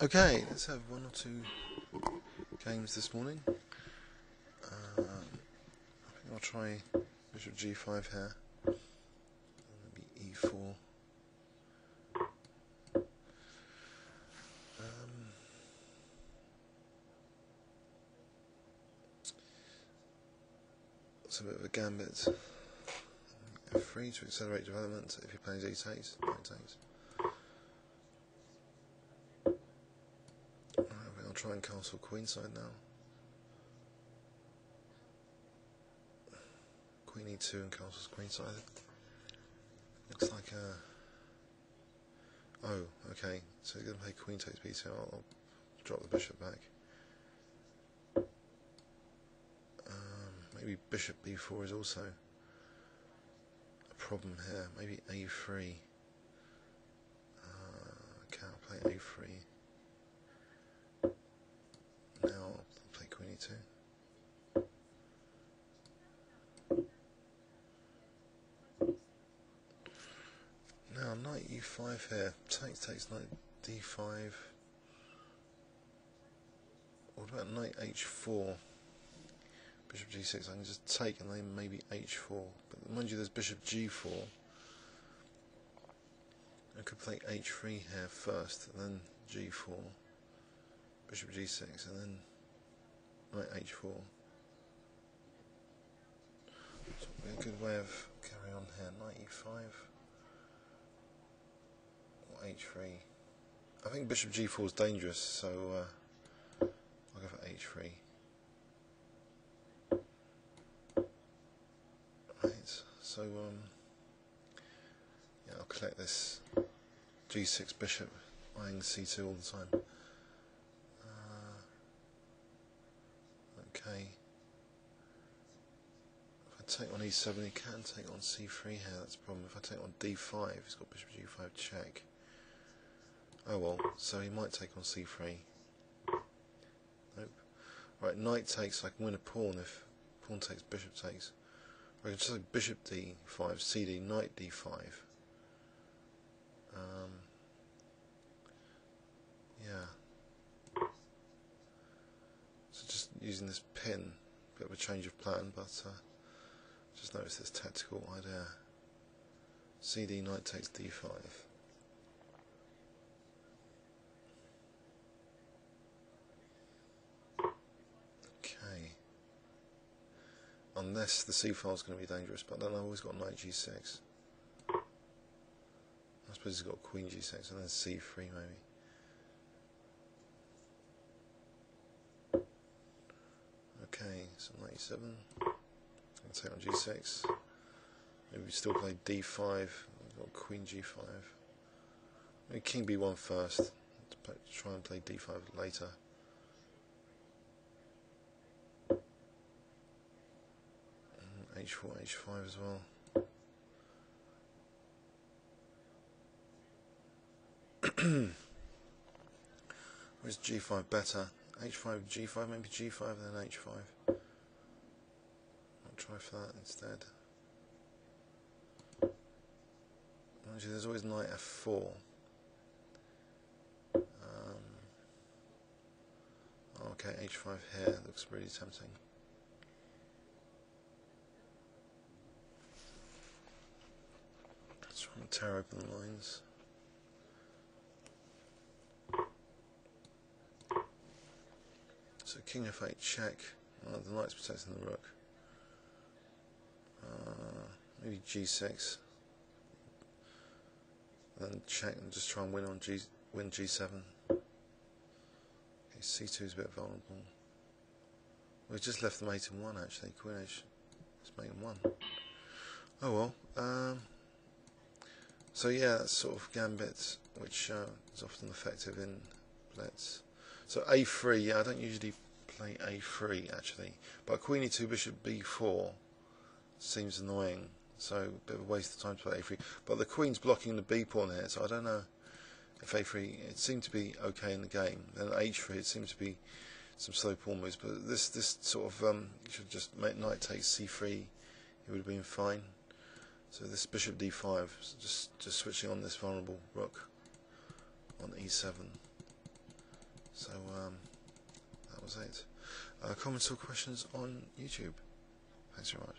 Okay, let's have one or two games this morning. I think I'll try bishop g5 here, maybe e4. It's a bit of a gambit. f3 to accelerate development. If you're playing d takes, knight takes. I'll try and castle queenside now. Queen e2 and castles queenside. Looks like a... Oh, okay. So he's going to play queen takes b2. I'll drop the bishop back. Maybe bishop b4 is also a problem here. Maybe a3. Okay, I'll play a3. Now I'll play queen e2. Now knight e5 here. Takes knight d5. What about knight h4? Bishop g6, I can just take and then maybe h4. But mind you, there's bishop g4. I could play h3 here first, and then g4. Bishop g6, and then knight h4. So it'll be a good way of carrying on here. Knight e5 or h3. I think bishop g4 is dangerous, so I'll go for h3. Right, so yeah, I'll collect this g6 bishop, eyeing c2 all the time. Okay. If I take on e7, he can take on c3 here. That's the problem. If I take on d5, he's got bishop g5 check. Oh well, so he might take on c3. Nope. Right, knight takes. I can win a pawn if pawn takes, bishop takes. I can just say bishop d5, cd, knight d5. Yeah. So just using this pin, bit of a change of plan, but just notice this tactical idea. cd, knight takes d5. Unless the c-file is going to be dangerous, but then I've always got knight g6. I suppose he's got queen g6 and then c3 maybe. Okay, so knight e7. I'll take on g6. Maybe we still play d5. We've got queen g5. Maybe king b1 first. Try and play d5 later. h4, h5 as well. Where's g5 better? h5, g5, maybe g5 then h5. I'll try for that instead. Actually, there's always knight f4. Okay, h5 here looks really tempting. Trying to tear open the lines. So king f8 check. The knight's protecting the rook. Maybe g6. And then check and just try and win on win g7. Okay, c2 is a bit vulnerable. We've just left the mate in 1 actually. Queen h is mate in 1. Oh well. So yeah, that's sort of gambit, which is often effective in Blitz. So a3, yeah, I don't usually play a3 actually, but queen e2, bishop b4 seems annoying, so a bit of a waste of time to play a3. But the queen's blocking the b pawn here, so I don't know if a3, it seemed to be okay in the game. Then h3, it seemed to be some slow pawn moves, but this sort of, you should just make knight takes c3, it would have been fine. So this bishop d5, just switching on this vulnerable rook on e7. So that was it. Comments or questions on YouTube. Thanks very much.